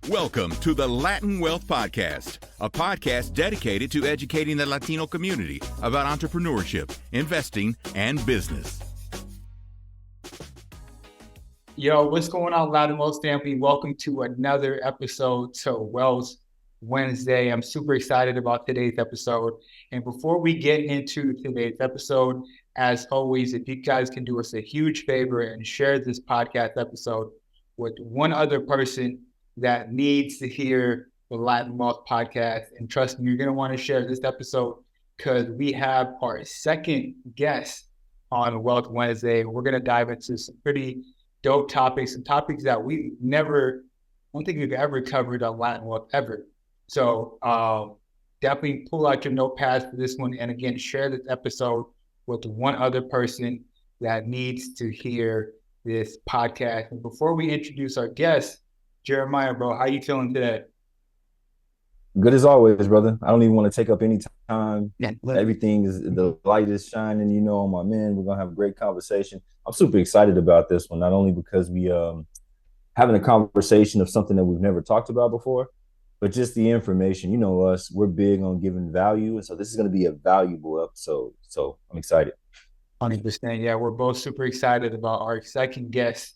Welcome to the Latin Wealth Podcast, a podcast dedicated to educating the Latino community about entrepreneurship, investing, and business. Yo, what's going on, Latin Wealth family? Welcome to another episode to Wealth Wednesday. I'm super excited about today's episode. And before we get into today's episode, as always, if you guys can do us a huge favor and share this podcast episode with one other person that needs to hear the Latin Wealth Podcast. And trust me, you're going to want to share this episode because we have our second guest on Wealth Wednesday. We're going to dive into some pretty dope topics, some topics that I don't think we've ever covered on Latin Wealth ever. So definitely pull out your notepads for this one. And again, share this episode with one other person that needs to hear this podcast. And before we introduce our guest, Jeremiah, bro, how you feeling today? Good as always, brother. I don't even want to take up any time. Yeah, Everything is, the light is shining, on my men. We're going to have a great conversation. I'm super excited about this one, not only because we having a conversation of something that we've never talked about before, but just the information. You know us, we're big on giving value. And so this is going to be a valuable episode. So I'm excited. 100%. Yeah, we're both super excited about our second guest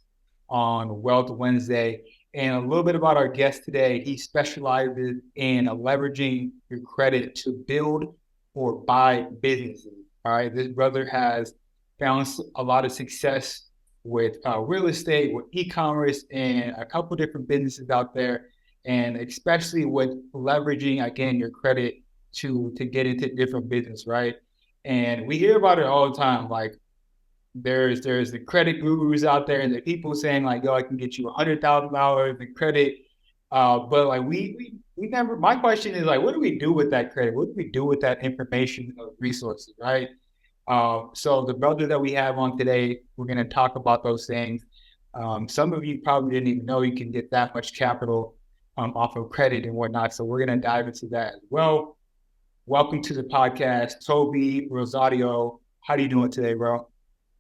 on Wealth Wednesday. And a little bit about our guest today. He specializes in leveraging your credit to build or buy businesses. All right. This brother has found a lot of success with real estate, with e-commerce, and a couple different businesses out there. And especially with leveraging, again, your credit to get into different business, right? And we hear about it all the time. Like, there's the credit gurus out there, and the people saying like, yo, I can get you $100,000 in credit. But like we never, my question is like, what do we do with that credit? What do we do with that information or resources, right? So the brother that we have on today, we're going to talk about those things. Some of you probably didn't even know you can get that much capital off of credit and whatnot. So we're going to dive into that as well. Welcome to the podcast, Tobi Rosario. How are you doing today, bro?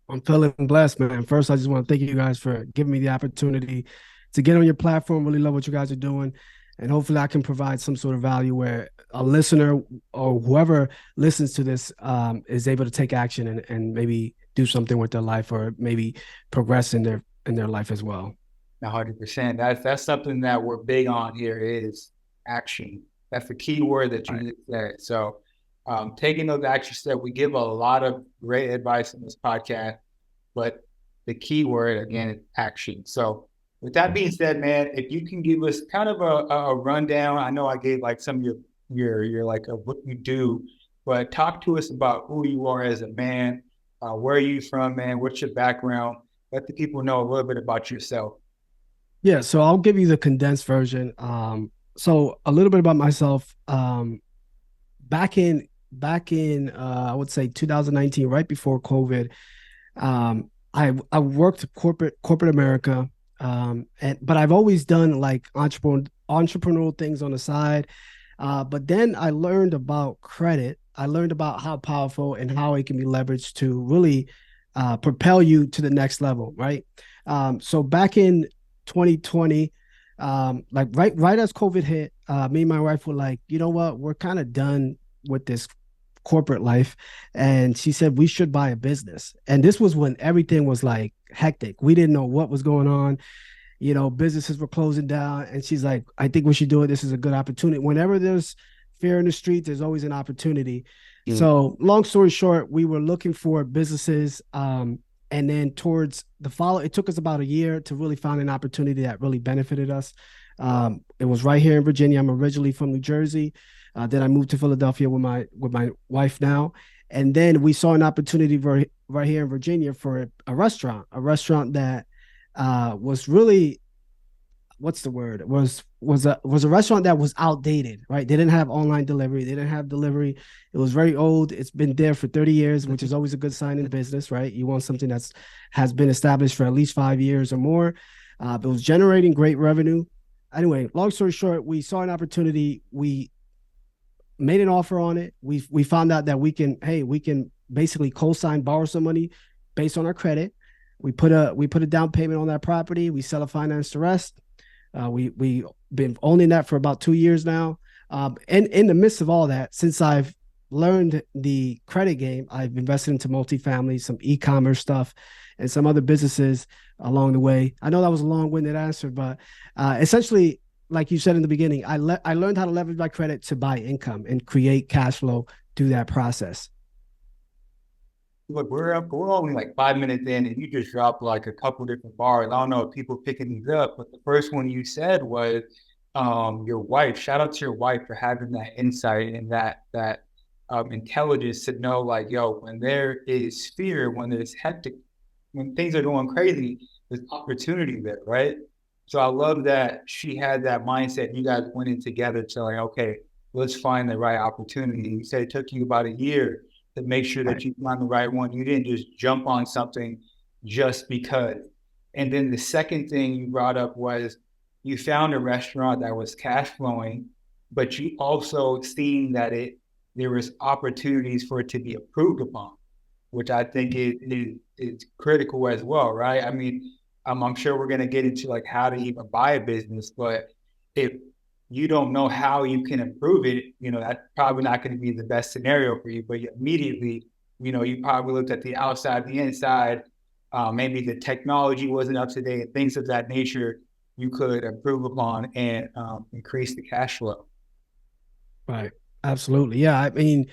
I'm feeling blessed, man. First, I just want to thank you guys for giving me the opportunity to get on your platform. Really love what you guys are doing. And hopefully I can provide some sort of value where a listener or whoever listens to this is able to take action and maybe do something with their life or maybe progress in their life as well. 100%. That's something that we're big on here is action. That's the key word that you said. So taking those action steps, we give a lot of great advice in this podcast, but the key word, again, is action. So with that being said, man, if you can give us kind of a rundown. I know I gave like some of your like what you do, but talk to us about who you are as a man. Where are you from, man? What's your background? Let the people know a little bit about yourself. Yeah, so I'll give you the condensed version. So a little bit about myself. Back in I would say 2019, right before COVID, I worked corporate America, but I've always done like entrepreneurial things on the side. But then I learned about credit. I learned about how powerful and how it can be leveraged to really propel you to the next level, right? So back in 2020, like right as COVID hit, me and my wife were like, you know what, we're kind of done with this corporate life. And she said, we should buy a business. And this was when everything was like hectic. We didn't know what was going on. Businesses were closing down. And she's like, I think we should do it. This is a good opportunity. Whenever there's fear in the streets, there's always an opportunity. Mm-hmm. So long story short, we were looking for businesses. And then towards it took us about a year to really find an opportunity that really benefited us. It was right here in Virginia. I'm originally from New Jersey. Then I moved to Philadelphia with my wife now. And then we saw an opportunity right here in Virginia for a restaurant that was really, what's the word? Was a restaurant that was outdated, right? They didn't have online delivery. They didn't have delivery. It was very old. It's been there for 30 years, which is always a good sign in business, right? You want something has been established for at least 5 years or more. It was generating great revenue. Anyway, long story short, we saw an opportunity. We made an offer on it. We found out that we can basically co-sign, borrow some money based on our credit. We put a down payment on that property. We sell a finance the rest. We been owning that for about 2 years now. And in the midst of all that, since I've learned the credit game, I've invested into multifamily, some e-commerce stuff, and some other businesses along the way. I know that was a long-winded answer, but essentially, like you said in the beginning, I learned how to leverage my credit to buy income and create cash flow through that process. Look, we're only like 5 minutes in, and you just dropped like a couple different bars. I don't know if people picking these up, but the first one you said was your wife. Shout out to your wife for having that insight and that intelligence to know, like, yo, when there is fear, when there's hectic, when things are going crazy, there's opportunity there, right? So I love that she had that mindset. You guys went in together to like, okay, let's find the right opportunity. You said it took you about a year to make sure that you find the right one. You didn't just jump on something just because. And then the second thing you brought up was you found a restaurant that was cash flowing, but you also seen that there was opportunities for it to be improved upon, which I think is critical as well, right? I mean, I'm sure we're going to get into like how to even buy a business, but if you don't know how you can improve it, that's probably not going to be the best scenario for you. But immediately, you probably looked at the outside, the inside, maybe the technology wasn't up to date, things of that nature you could improve upon and increase the cash flow. Right. Absolutely. Yeah. I mean,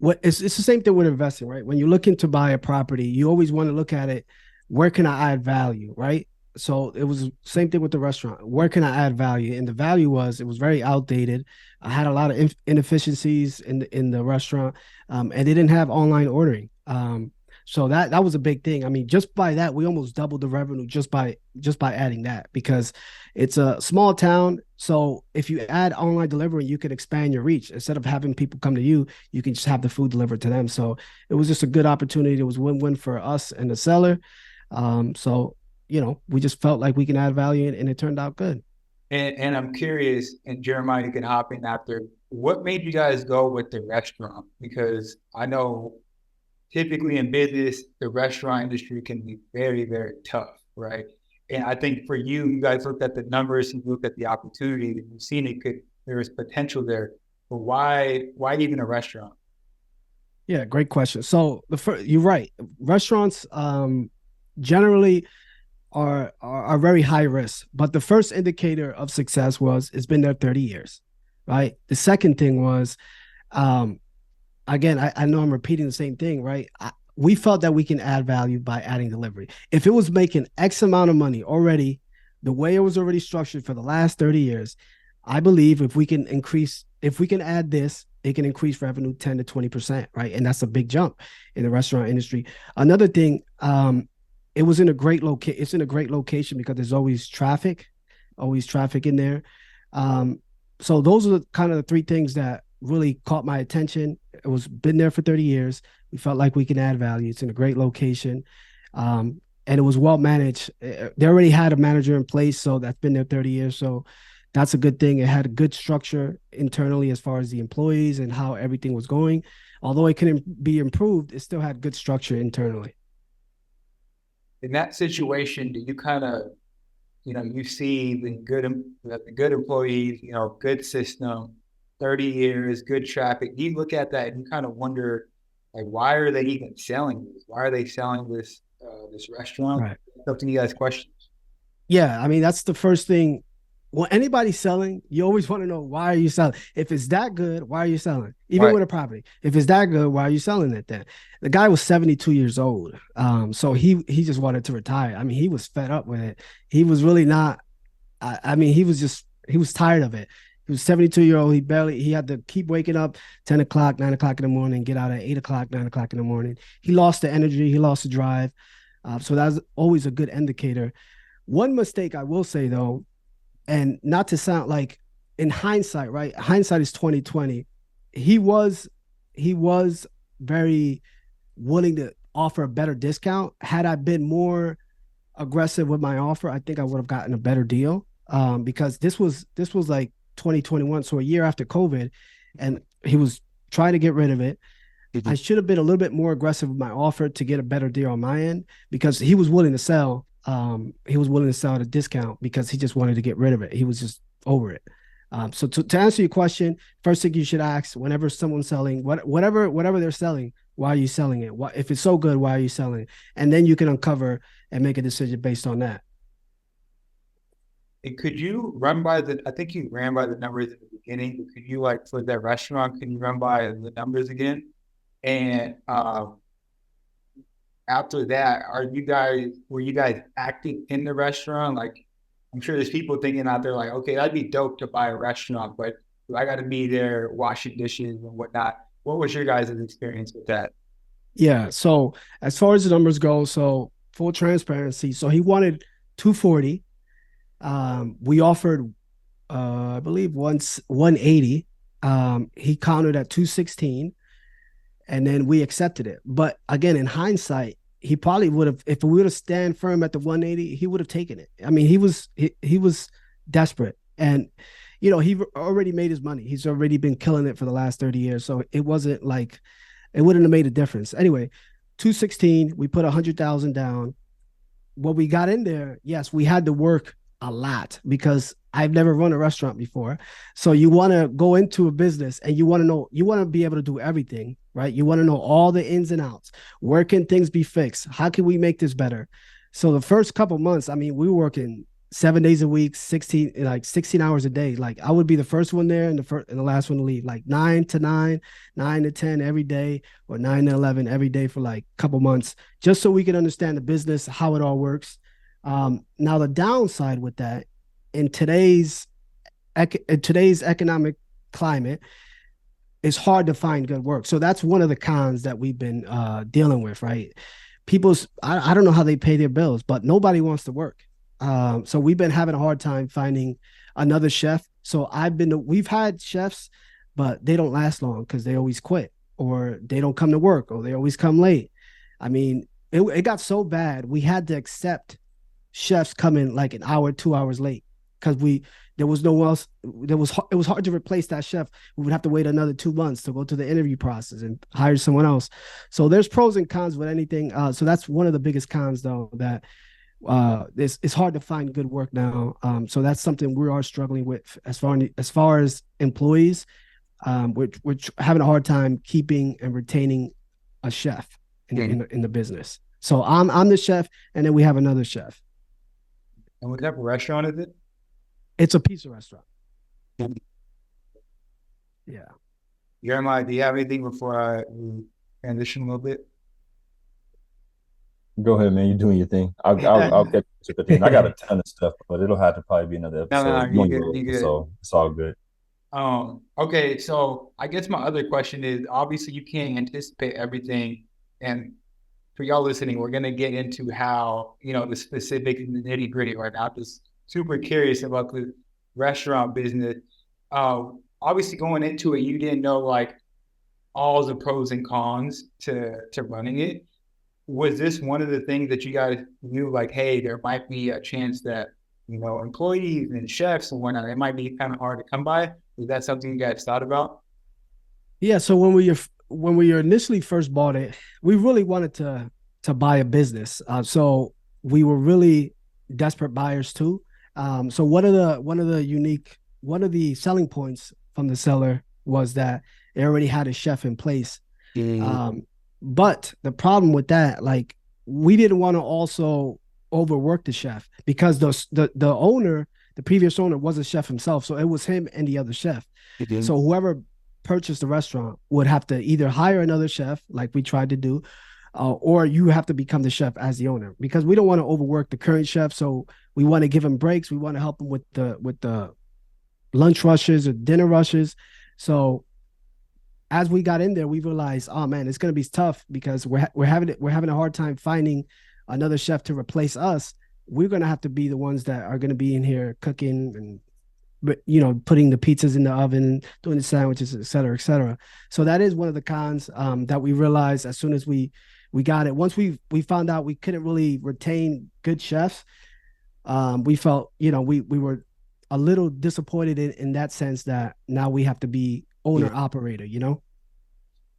it's the same thing with investing, right? When you're looking to buy a property, you always want to look at it. Where can I add value, right? So it was the same thing with the restaurant. Where can I add value? And the value was, it was very outdated. I had a lot of inefficiencies in the restaurant, and they didn't have online ordering. So that was a big thing. I mean, just by that, we almost doubled the revenue just by adding that, because it's a small town. So if you add online delivery, you can expand your reach. Instead of having people come to you, you can just have the food delivered to them. So it was just a good opportunity. It was win-win for us and the seller. So we just felt like we can add value, and it turned out good. And I'm curious, and Jeremiah, you can hop in after, what made you guys go with the restaurant? Because I know typically in business, the restaurant industry can be very, very tough, right? And I think for you guys looked at the numbers, you looked at the opportunity, and you've seen there was potential there. But why even a restaurant? Yeah, great question. So you're right. Restaurants generally are very high risk, but the first indicator of success was it's been there 30 years, right? The second thing was, again, I know I'm repeating the same thing, right? We felt that we can add value by adding delivery. If it was making X amount of money already, the way it was already structured for the last 30 years, I believe if we can add this, it can increase revenue 10 to 20%, right? And that's a big jump in the restaurant industry. Another thing, it was in a great location. It's in a great location because there's always traffic in there. So those are kind of the three things that really caught my attention. It was been there for 30 years. We felt like we can add value. It's in a great location. And it was well managed. They already had a manager in place, so that's been there 30 years. So that's a good thing. It had a good structure internally as far as the employees and how everything was going. Although it couldn't be improved, it still had good structure internally. In that situation, do you kind of, you see the good employees, good system, 30 years, good traffic. You look at that and you kind of wonder, like, why are they even selling this? Why are they selling this restaurant? Right. It's up to you guys' questions. Yeah, I mean, that's the first thing. When anybody's selling, you always want to know, why are you selling? If it's that good, why are you selling? Even with a property, if it's that good, why are you selling it then? The guy was 72 years old. So he just wanted to retire. I mean, he was fed up with it. He was really not, he was tired of it. He was 72-year-old. He had to keep waking up 10 o'clock, 9 o'clock in the morning, get out at 8 o'clock, 9 o'clock in the morning. He lost the energy. He lost the drive. So that's always a good indicator. One mistake I will say, though, and not to sound like, in hindsight, right? Hindsight is 2020. He was very willing to offer a better discount. Had I been more aggressive with my offer, I think I would have gotten a better deal. Because this was like 2021, so a year after COVID, and he was trying to get rid of it. Mm-hmm. I should have been a little bit more aggressive with my offer to get a better deal on my end, because he was willing to sell he was willing to sell at a discount because he just wanted to get rid of it. He was just over it. So to answer your question, first thing you should ask whenever someone's selling, whatever they're selling, why are you selling it? If it's so good, why are you selling it? And then you can uncover and make a decision based on that. And could you run by I think you ran by the numbers at the beginning, but could you, like, for that restaurant, can you run by the numbers again? And after that, were you guys acting in the restaurant? Like, I'm sure there's people thinking out there like, okay, that'd be dope to buy a restaurant, but I got to be there washing dishes and whatnot. What was your guys' experience with that? Yeah. So as far as the numbers go, so full transparency. So he wanted 240. We offered, I believe once 180. He countered at 216, and then we accepted it. But again, in hindsight, he probably would have, if we would have stand firm at the 180, he would have taken it. I mean, he was desperate, and he already made his money. He's already been killing it for the last 30 years. So it wasn't like it wouldn't have made a difference. Anyway, 216, we put 100,000 down. When we got in there, yes, we had to work a lot because I've never run a restaurant before. So you want to go into a business and you want to be able to do everything, right? You want to know all the ins and outs. Where can things be fixed? How can we make this better? So the first couple months, I mean, we were working 7 days a week, 16 hours a day. Like, I would be the first one there and the last one to leave, like 9 to 9, 9 to 10 every day, or 9 to 11 every day for like a couple months, just so we can understand the business, how it all works. Now the downside with that, in today's economic climate, it's hard to find good work. So that's one of the cons that we've been dealing with, right? I don't know how they pay their bills, but nobody wants to work. So we've been having a hard time finding another chef. So we've had chefs, but they don't last long because they always quit, or they don't come to work, or they always come late. I mean, it got so bad, we had to accept chefs coming like an hour, 2 hours late, because there was no one else. It was hard to replace that chef. We would have to wait another 2 months to go through the interview process and hire someone else. So there's pros and cons with anything. So that's one of the biggest cons, though, that it's hard to find good work now. So that's something we are struggling with as far as employees. We're having a hard time keeping and retaining a chef in the business. So I'm the chef, and then we have another chef. And what type of restaurant is it? It's a pizza restaurant. Yeah. Jeremiah, do you have anything before I transition a little bit? Go ahead, man. You're doing your thing. I'll get to the thing. I got a ton of stuff, but it'll have to probably be another episode. No, you good. So it's all good. Okay, so I guess my other question is, obviously you can't anticipate everything, and for y'all listening, we're gonna get into how, the specific and the nitty-gritty right now. I'm just super curious about the restaurant business. Obviously going into it, you didn't know like all the pros and cons to running it. Was this one of the things that you guys knew, like, hey, there might be a chance that, employees and chefs and whatnot, it might be kind of hard to come by? Was that something you guys thought about? Yeah. So when we initially first bought it, we really wanted to buy a business. So we were really desperate buyers too. So one of the selling points from the seller was that they already had a chef in place. But the problem with that, like, we didn't want to also overwork the chef, because the owner, the previous owner, was a chef himself. So it was him and the other chef. So whoever purchased the restaurant would have to either hire another chef, like we tried to do, or you have to become the chef as the owner, because we don't want to overwork the current chef. So we want to give him breaks. We want to help him with the lunch rushes or dinner rushes. So as we got in there, we realized, oh man, it's going to be tough, because we're having a hard time finding another chef to replace us. We're going to have to be the ones that are going to be in here cooking and, putting the pizzas in the oven, doing the sandwiches, et cetera, et cetera. So that is one of the cons that we realized as soon as we got it. Once we found out we couldn't really retain good chefs, we felt, we were a little disappointed in that sense, that now we have to be owner operator,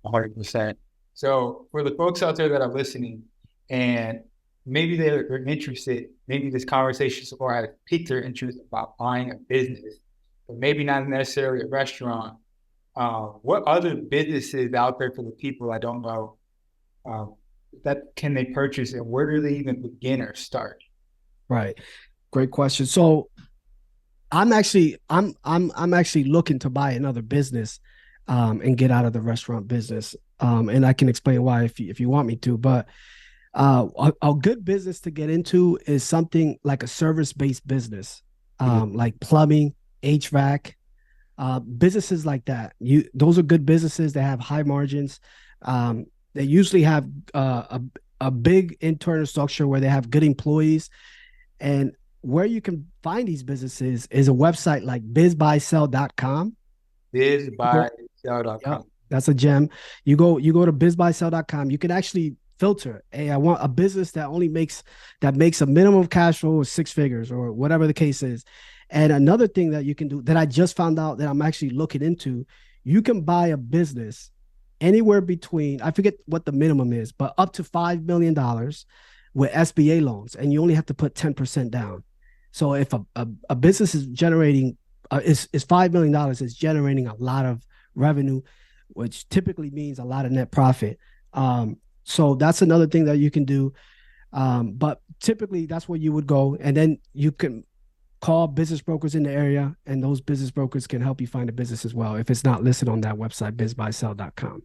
100%. So for the folks out there that are listening, and maybe they're interested, maybe this conversation so far has piqued their interest about buying a business, but maybe not necessarily a restaurant. What other businesses out there for the people I don't know that can they purchase, and where do they even begin or start? Right. Great question. So I'm actually looking to buy another business and get out of the restaurant business. And I can explain why if you want me to, but a good business to get into is something like a service-based business, like plumbing, HVAC, businesses like that. Those are good businesses that have high margins. They usually have a big internal structure where they have good employees. And where you can find these businesses is a website like bizbuysell.com. Bizbuysell.com. Yep, that's a gem. You go to bizbuysell.com. You can actually filter. Hey, I want a business that makes a minimum cash flow of 6 figures or whatever the case is. And another thing that you can do that I just found out that I'm actually looking into, you can buy a business anywhere between, I forget what the minimum is, but up to $5 million with SBA loans, and you only have to put 10% down. So if a business is generating is $5 million, is generating a lot of revenue, which typically means a lot of net profit. So that's another thing that you can do. But typically that's where you would go, and then you can call business brokers in the area, and those business brokers can help you find a business as well if it's not listed on that website, bizbuysell.com.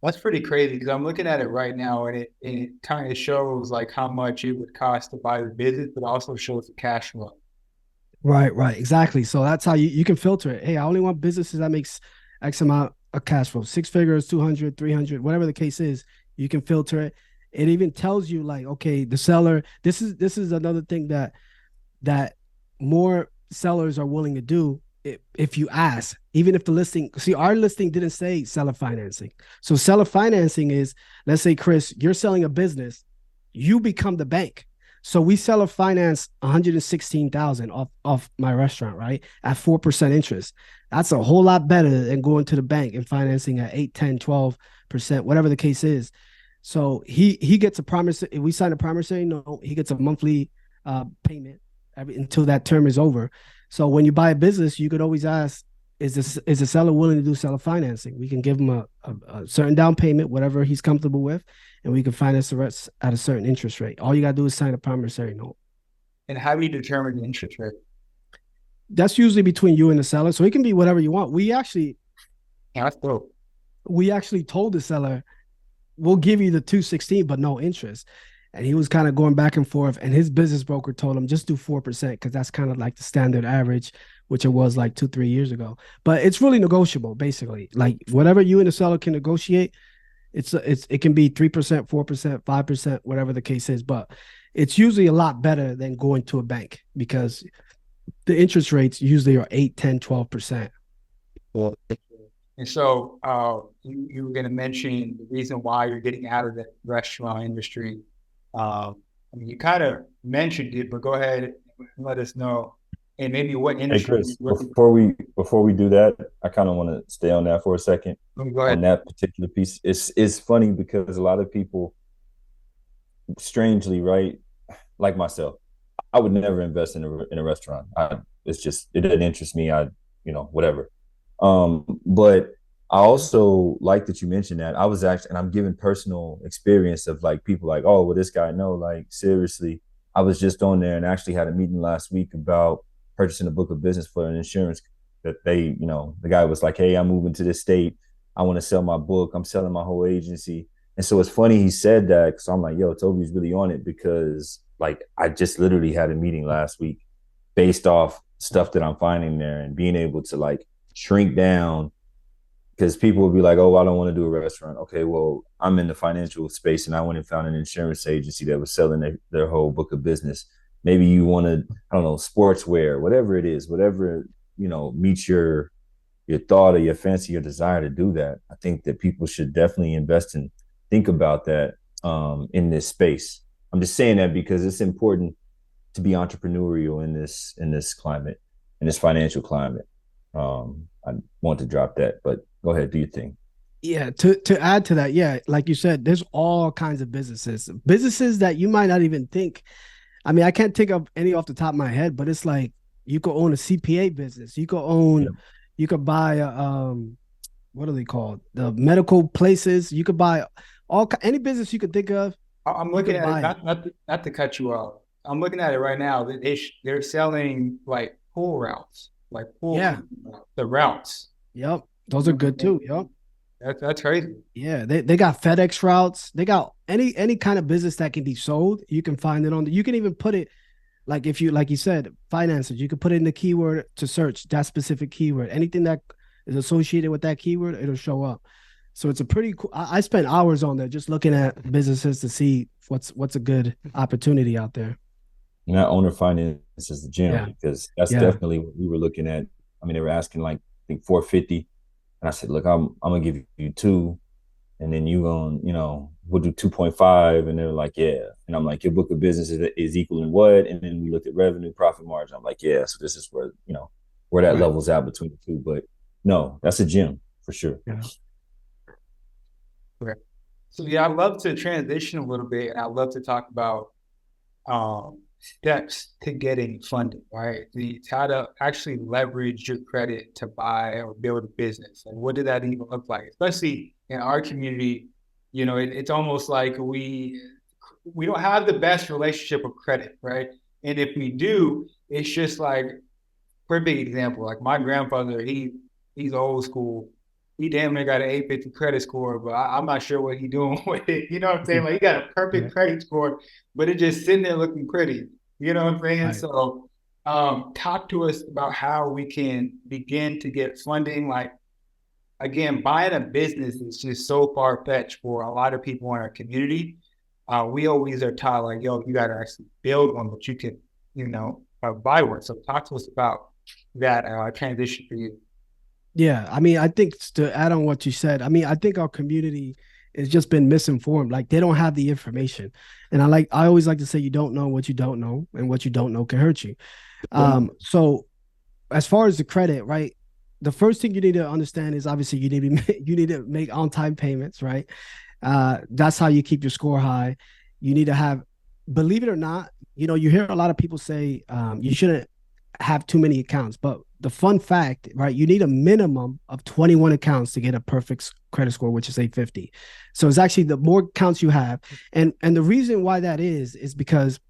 That's pretty crazy because I'm looking at it right now, and it kind of shows like how much it would cost to buy the business, but also shows the cash flow. Right, exactly. So that's how you can filter it. Hey, I only want businesses that makes X amount of cash flow, 6 figures, 200, 300, whatever the case is. You can filter it. It even tells you like, okay, the seller. This is another thing that more sellers are willing to do if you ask, even if the listing, see, our listing didn't say seller financing. So seller financing is, let's say, Chris, you're selling a business, you become the bank. So we seller finance $116,000 off my restaurant, right? At 4% interest. That's a whole lot better than going to the bank and financing at 8, 10, 12%, whatever the case is. So he gets a promise. If we sign a promissory note, he gets a monthly payment until that term is over. So when you buy a business, you could always ask, is the seller willing to do seller financing? We can give him a certain down payment, whatever he's comfortable with, and we can finance the rest at a certain interest rate. All you got to do is sign a promissory note. And how do you determine the interest rate? That's usually between you and the seller. So it can be whatever you want. We actually told the seller, we'll give you the 216, but no interest. And he was kind of going back and forth, and his business broker told him just do 4% because that's kind of like the standard average, which it was like 2-3 years ago. But it's really negotiable, basically. Like whatever you and the seller can negotiate, it can be 3%, 4%, 5%, whatever the case is. But it's usually a lot better than going to a bank because the interest rates usually are 8, 10, 12%. Well, and so you were going to mention the reason why you're getting out of the restaurant industry. I mean, you kind of mentioned it, but go ahead and let us know, and maybe what industry. Hey Chris, before we do that, I kind of want to stay on that for a second. Go ahead. On that particular piece. It's funny because a lot of people, strangely, right, like myself, I would never invest in a restaurant. It doesn't interest me. Whatever. But I also like that you mentioned that. I was actually, and I'm giving personal experience of like people like, oh, well, this guy, no, like seriously, I was just on there and actually had a meeting last week about purchasing a book of business for an insurance that the guy was like, hey, I'm moving to this state. I want to sell my book. I'm selling my whole agency. And so it's funny he said that because I'm like, yo, Tobi's really on it because like I just literally had a meeting last week based off stuff that I'm finding there and being able to like shrink down. Because people will be like, oh, I don't want to do a restaurant. Okay, well, I'm in the financial space and I went and found an insurance agency that was selling their whole book of business. Maybe you want to, I don't know, sportswear, whatever it is, whatever, meets your thought or your fancy, your desire to do that. I think that people should definitely invest and think about that in this space. I'm just saying that because it's important to be entrepreneurial in this climate, in this financial climate. I want to drop that, but go ahead, do your thing. Yeah, to add to that, yeah, like you said, there's all kinds of businesses that you might not even think. I mean, I can't think of any off the top of my head, but it's like you could own a CPA business. Yeah. You could buy a what are they called? The medical places. You could buy any business you could think of. I'm You looking could at it, buy it. not to cut you off. I'm looking at it right now. They're selling like pool routes, like Yeah. the routes. Yep. Those are good too. Yep. That's crazy. Yeah, they got FedEx routes. They got any kind of business that can be sold. You can find it on. You can even put it like if you like you said finances. You could put in the keyword to search that specific keyword. Anything that is associated with that keyword, it'll show up. So it's a pretty cool. I spent hours on there just looking at businesses to see what's a good opportunity out there. And that owner finance is the gym Yeah, because that's yeah, definitely what we were looking at. I mean, they were asking like I think 450, and I said, look, I'm gonna give you two, and then you gonna we'll do 2.5, and they're like, yeah, and I'm like, your book of business is equaling what? And then we looked at revenue, profit margin. I'm like, yeah, so this is where where that right. levels out between the two. But no, that's a gym for sure. Yeah, Okay. So yeah, I'd love to transition a little bit, and I'd love to talk about steps to getting funding, right? How to actually leverage your credit to buy or build a business. And what did that even look like? Especially in our community, it's almost like we don't have the best relationship with credit, right? And if we do, it's just like, for a big example, like my grandfather, he's old school. He damn near got an 850 credit score, but I'm not sure what he's doing with it. You know what I'm saying? Like he got a yeah, perfect credit score, but it's just sitting there looking pretty. You know what I'm saying? right. So talk to us about how we can begin to get funding. Like again, buying a business is just so far fetched for a lot of people in our community. We always are taught like, yo, you got to actually build one, but you can, buy one. So talk to us about that transition for you. Yeah, I mean, I think to add on what you said, I mean, I think our community has just been misinformed. Like they don't have the information, and I always like to say, you don't know what you don't know, and what you don't know can hurt you. So as far as the credit, right? The first thing you need to understand is obviously you need to make on time payments, right? That's how you keep your score high. You need to have, believe it or not, you hear a lot of people say you shouldn't have too many accounts, but the fun fact, right? You need a minimum of 21 accounts to get a perfect credit score, which is 850. So it's actually the more accounts you have, and the reason why that is because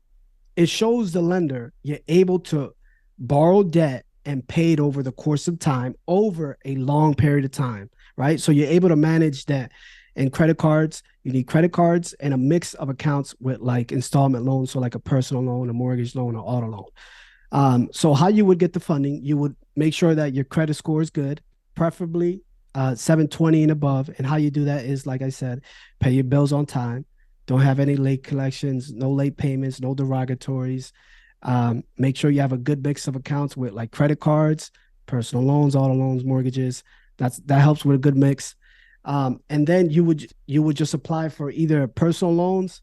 it shows the lender you're able to borrow debt and pay it over the course of time, over a long period of time, right? So you're able to manage that. And credit cards, you need credit cards and a mix of accounts with like installment loans, so like a personal loan, a mortgage loan, or auto loan. So how you would get the funding, you would make sure that your credit score is good, preferably 720 and above. And how you do that is, like I said, pay your bills on time. Don't have any late collections, no late payments, no derogatories. Make sure you have a good mix of accounts with like credit cards, personal loans, auto loans, mortgages. That helps with a good mix. And then you would just apply for either personal loans,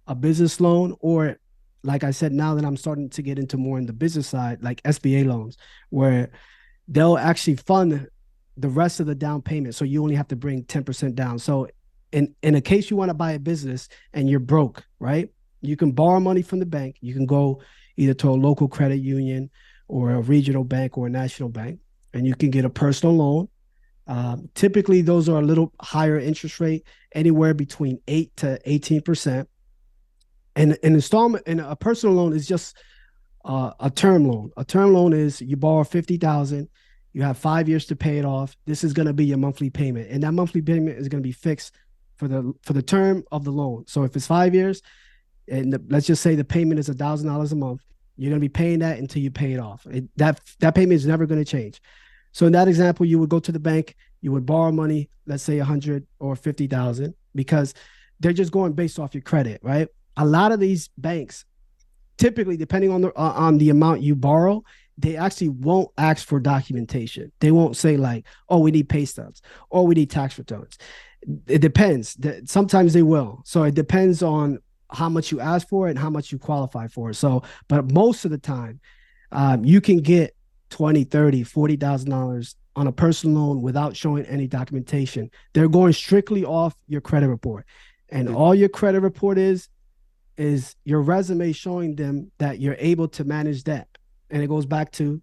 a business loan, or like I said, now that I'm starting to get into more in the business side, like SBA loans, where they'll actually fund the rest of the down payment. So you only have to bring 10% down. So in a case you want to buy a business and you're broke, right? You can borrow money from the bank. You can go either to a local credit union or a regional bank or a national bank, and you can get a personal loan. Typically, those are a little higher interest rate, anywhere between 8 to 18%. And an installment and a personal loan is just a term loan. A term loan is you borrow 50,000, you have 5 years to pay it off. This is going to be your monthly payment, and that monthly payment is going to be fixed for the term of the loan. So if it's 5 years, and let's just say the payment is $1,000 a month, you're going to be paying that until you pay it off. That payment is never going to change. So in that example, you would go to the bank, you would borrow money, let's say 100 or 50,000, because they're just going based off your credit, right? A lot of these banks, typically, depending on the amount you borrow, they actually won't ask for documentation. They won't say like, oh, we need pay stubs, or we need tax returns. It depends. Sometimes they will. So it depends on how much you ask for and how much you qualify for. So, but most of the time, you can get $20,000, $30,000, $40,000 on a personal loan without showing any documentation. They're going strictly off your credit report. And all your credit report is your resume showing them that you're able to manage debt. And it goes back to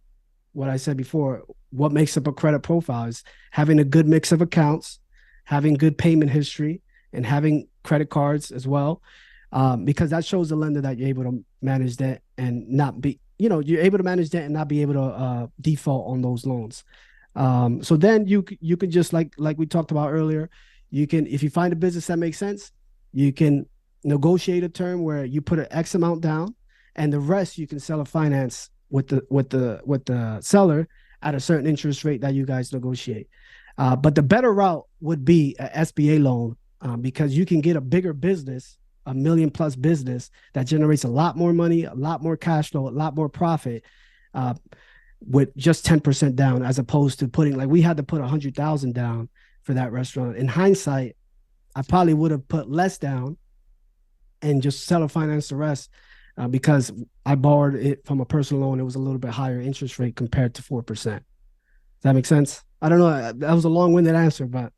what I said before. What makes up a credit profile is having a good mix of accounts, having good payment history, and having credit cards as well, because that shows the lender that you're able to manage debt and not be, you're able to manage debt and not be able to default on those loans. So then you can just like we talked about earlier, you can, if you find a business that makes sense, you can negotiate a term where you put an X amount down, and the rest you can sell or finance with the seller at a certain interest rate that you guys negotiate. But the better route would be an SBA loan, because you can get a bigger business, $1 million+ business that generates a lot more money, a lot more cash flow, a lot more profit, with just 10% down, as opposed to putting, like we had to put 100,000 down for that restaurant. In hindsight, I probably would have put less down and just seller finance the rest, because I borrowed it from a personal loan. It was a little bit higher interest rate compared to 4%. Does that make sense? I don't know. That was a long-winded answer, but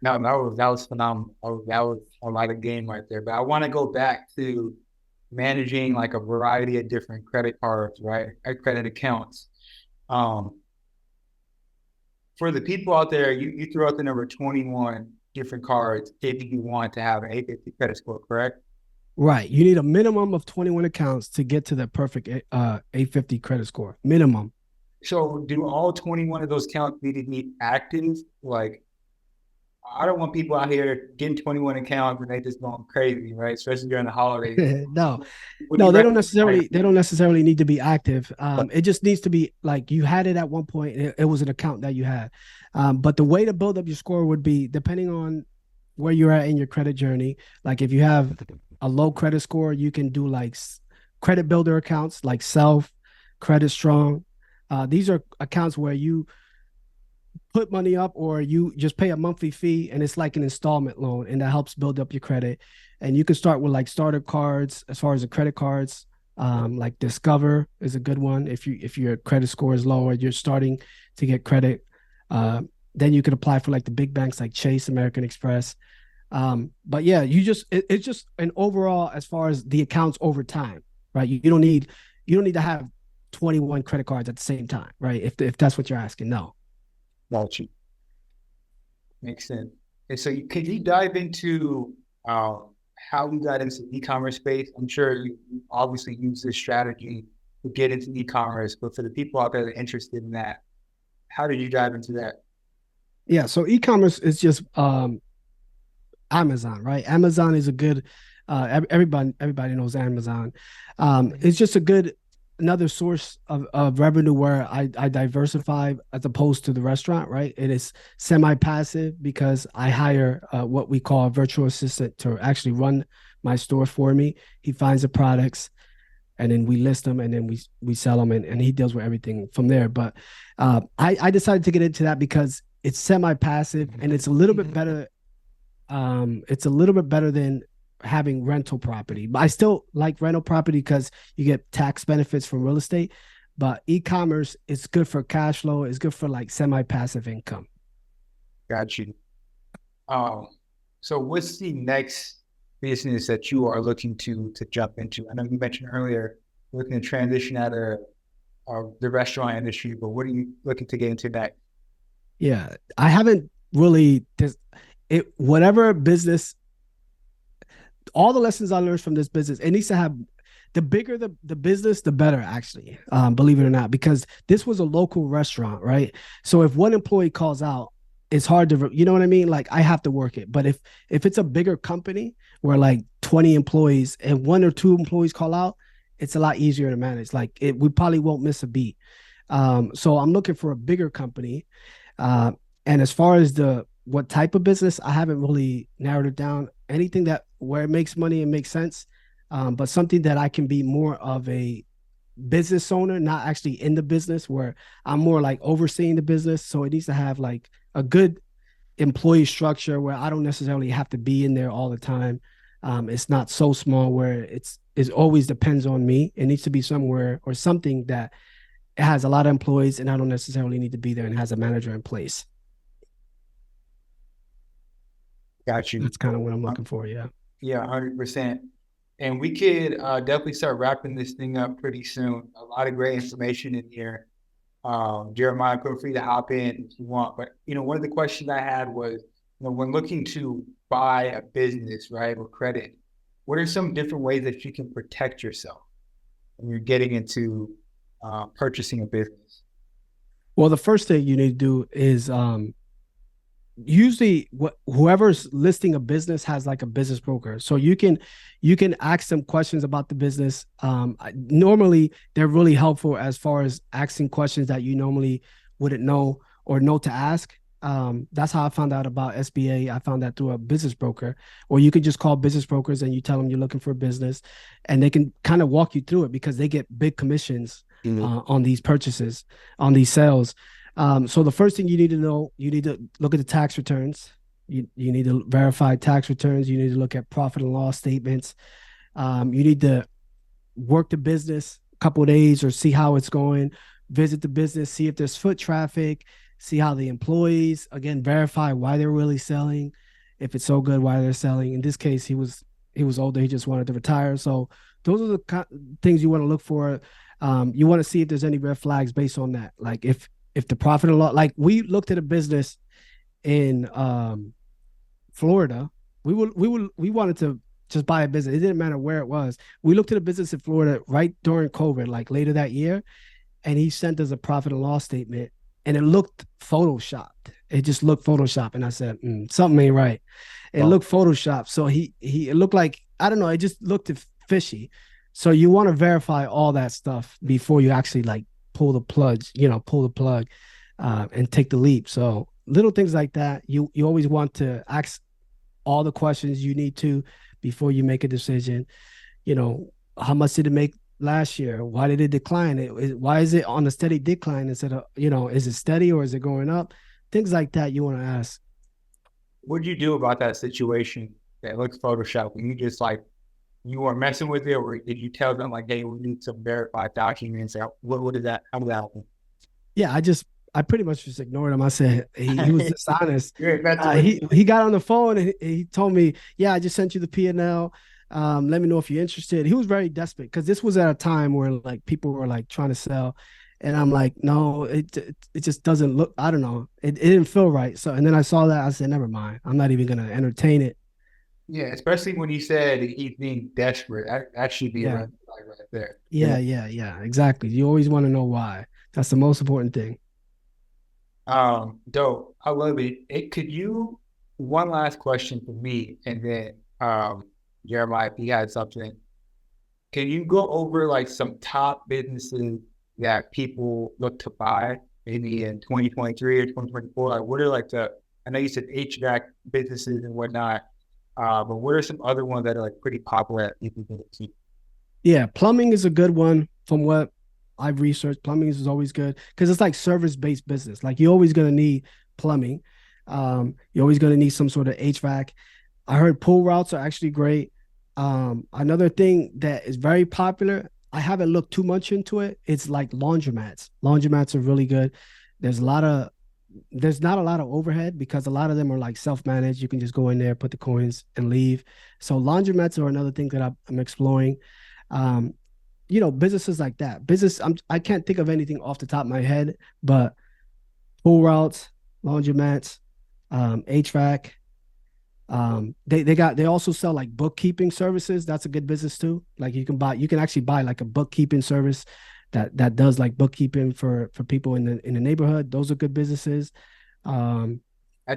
no, that was phenomenal. That was a lot of game right there. But I want to go back to managing like a variety of different credit cards, right? Credit accounts. For the people out there, you threw out the number 21 different cards if you want to have an 850 credit score, correct? Right. You need a minimum of 21 accounts to get to the perfect 850 credit score. Minimum. So do all 21 of those accounts need to be active? Like, I don't want people out here getting 21 accounts and they just going crazy, right? Especially during the holidays. No, they don't necessarily need to be active. It just needs to be like you had it at one point. It was an account that you had. But the way to build up your score would be depending on where you're at in your credit journey. Like if you have a low credit score, you can do like credit builder accounts like Self, Credit Strong. These are accounts where you put money up or you just pay a monthly fee and it's like an installment loan, and that helps build up your credit. And you can start with like starter cards as far as the credit cards. Like Discover is a good one. If your credit score is low or you're starting to get credit, then you can apply for like the big banks like Chase, American Express. But yeah, it's just an overall as far as the accounts over time, right? You don't need to have 21 credit cards at the same time, right? If that's what you're asking, no. Got you. Makes sense. And so could you dive into how we got into the e-commerce space? I'm sure you obviously use this strategy to get into e-commerce, but for the people out there that are interested in that, how did you dive into that? Yeah, so e-commerce is just Amazon, right? Amazon is a good, everybody knows Amazon. It's just another source of revenue where I diversify as opposed to the restaurant, right? It is semi-passive because I hire what we call a virtual assistant to actually run my store for me. He finds the products and then we list them and then we sell them and he deals with everything from there. But I decided to get into that because it's semi-passive and it's a little bit better. It's a little bit better than having rental property, but I still like rental property because you get tax benefits from real estate. But e-commerce is good for cash flow. It's good for like semi-passive income. Got you. So what's the next business that you are looking to jump into? I know you mentioned earlier looking to transition out of the restaurant industry, but what are you looking to get into next? Yeah, I haven't really whatever business. All the lessons I learned from this business, it needs to have the bigger the business, the better, actually, believe it or not, because this was a local restaurant, right? So if one employee calls out, it's hard to, you know what I mean? Like I have to work it. But if it's a bigger company where like 20 employees and 1 or 2 employees call out, it's a lot easier to manage. Like we probably won't miss a beat. So I'm looking for a bigger company. And as far as what type of business, I haven't really narrowed it down. Anything where it makes money and makes sense, but something that I can be more of a business owner, not actually in the business, where I'm more like overseeing the business. So it needs to have like a good employee structure where I don't necessarily have to be in there all the time. It's not so small where it always depends on me. It needs to be somewhere or something that it has a lot of employees and I don't necessarily need to be there and has a manager in place. Got you. That's kind of what I'm looking for. Yeah. Yeah, 100%. And we could definitely start wrapping this thing up pretty soon. A lot of great information in here. Jeremiah, feel free to hop in if you want. But, one of the questions I had was, when looking to buy a business, right, or credit, what are some different ways that you can protect yourself when you're getting into purchasing a business? Well, the first thing you need to do is usually whoever's listing a business has like a business broker, so you can ask them questions about the business. Normally they're really helpful as far as asking questions that you normally wouldn't know or know to ask. That's how I found out about SBA. I found that through a business broker, or you could just call business brokers and you tell them you're looking for a business and they can kind of walk you through it because they get big commissions on these purchases, on these sales. So the first thing you need to know, you need to look at the tax returns. You need to verify tax returns. You need to look at profit and loss statements. You need to work the business a couple of days or see how it's going. Visit the business, see if there's foot traffic, see how the employees, again, verify why they're really selling. If it's so good, why they're selling. In this case, he was older. He just wanted to retire. So those are the things you want to look for. You want to see if there's any red flags based on that. Like if the profit and loss, like we looked at a business in Florida, we wanted to just buy a business. It didn't matter where it was. We looked at a business in Florida right during COVID, like later that year, and he sent us a profit and loss statement, and it looked photoshopped. It just looked photoshopped, and I said, something ain't right. It looked photoshopped, so it looked like, I don't know, it just looked fishy. So you want to verify all that stuff before you actually like pull the plug, and take the leap. So little things like that, you always want to ask all the questions you need to before you make a decision. How much did it make last year? Why did it decline? Why is it on a steady decline instead of, is it steady or is it going up? Things like that you want to ask. What did you do about that situation that looks Photoshop? When you just like, you were messing with it, or did you tell them like, hey, we need some verified documents? What did that, how did that happen? Yeah, I pretty much just ignored him. I said he was dishonest. He got on the phone and he told me, yeah, I just sent you the P&L. Let me know if you're interested. He was very desperate because this was at a time where like people were like trying to sell. And I'm like, no, it just doesn't look, I don't know. It didn't feel right. So, and then I saw that. I said, never mind. I'm not even going to entertain it. Yeah, especially when he said he's being desperate. That should be a red flag right there. Yeah, exactly. You always want to know why. That's the most important thing. Dope. I love it. One last question for me, and then Jeremiah, if you had something, can you go over like some top businesses that people look to buy maybe in 2023 or 2024? Like what are like I know you said HVAC businesses and whatnot, but what are some other ones that are like pretty popular that people can keep? Yeah, plumbing is a good one from what I've researched. Plumbing is always good because it's like service-based business. Like you're always going to need plumbing. You're always going to need some sort of HVAC. I heard pool routes are actually great. Another thing that is very popular, I haven't looked too much into it. It's like laundromats. Laundromats are really good. There's not a lot of overhead because a lot of them are like self-managed. You can just go in there, put the coins and leave. So laundromats are another thing that I'm exploring. Businesses like that. I can't think of anything off the top of my head, but pool routes, laundromats, HVAC. They also sell like bookkeeping services. That's a good business too. Like you can actually buy like a bookkeeping service that does like bookkeeping for people in the neighborhood. Those are good businesses. I've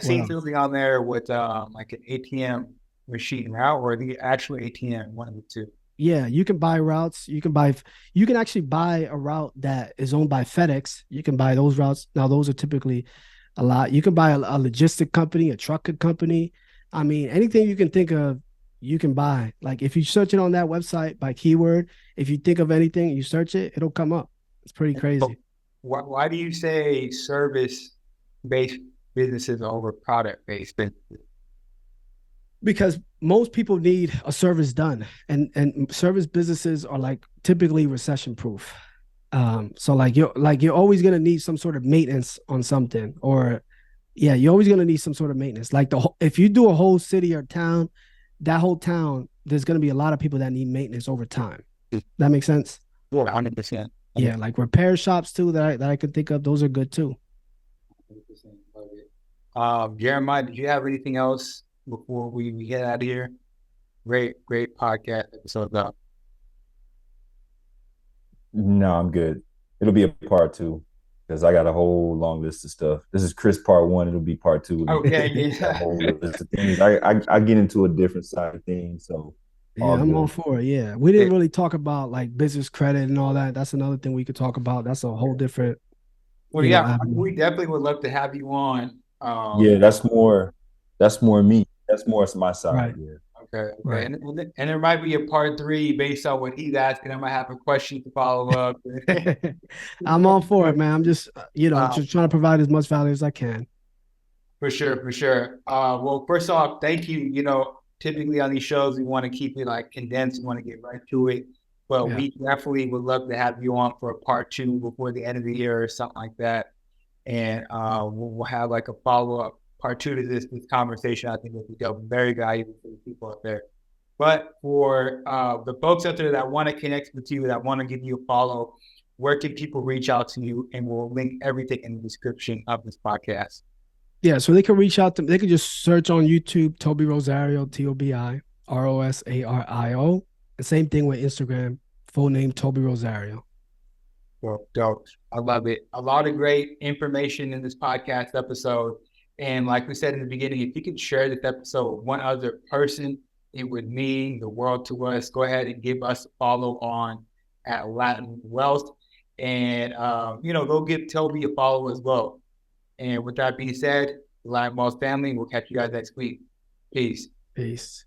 seen something on there with like an ATM machine route or the actual ATM, one of the two. Yeah, you can buy routes. You can actually buy a route that is owned by FedEx. You can buy those routes. Now those are typically a lot. You can buy a logistic company, a truck company. I mean, anything you can think of, you can buy. Like if you search it on that website by keyword, if you think of anything, you search it, it'll come up. It's pretty crazy. Why do you say service-based businesses over product-based businesses? Because most people need a service done, and service businesses are like typically recession-proof. So you're always gonna need some sort of maintenance on something, or you're always gonna need some sort of maintenance. Like if you do a whole city or town, that whole town, there's gonna be a lot of people that need maintenance over time. That makes sense? Yeah, 100%. Yeah, like repair shops too that I could think of. Those are good too. 100%. Love it. Jeremiah, did you have anything else before we get out of here? Great podcast episode though. No, I'm good. It'll be a part 2 because I got a whole long list of stuff. This is Chris part 1. It'll be part 2. Okay, yeah. A whole list of things. I get into a different side of things, so yeah, I'm all for it. Yeah, we didn't really talk about like business credit and all that. That's another thing we could talk about. That's a whole different. Well, yeah, we definitely would love to have you on. Yeah, that's more me. That's more my side. Right. Yeah. Okay. Right. And there might be a part 3 based on what he's asking. I might have a question to follow up. I'm all for it, man. I'm just, just trying to provide as much value as I can. For sure. Well, first off, thank you. Typically on these shows, we want to keep it like condensed. We want to get right to it. But we definitely would love to have you on for a part 2 before the end of the year or something like that. And we'll have like a follow-up part 2 to this conversation. I think will be very valuable for the people out there. But for the folks out there that want to connect with you, that want to give you a follow, where can people reach out to you? And we'll link everything in the description of this podcast. Yeah, so they can reach out to they can just search on YouTube, Tobi Rosario, Tobi Rosario. The same thing with Instagram, full name Tobi Rosario. Well, dope. I love it. A lot of great information in this podcast episode. And like we said in the beginning, if you could share this episode with one other person, it would mean the world to us. Go ahead and give us a follow on at Latin Wealth. And, go give Tobi a follow as well. And with that being said, the Latin Wealth family, we'll catch you guys next week. Peace. Peace.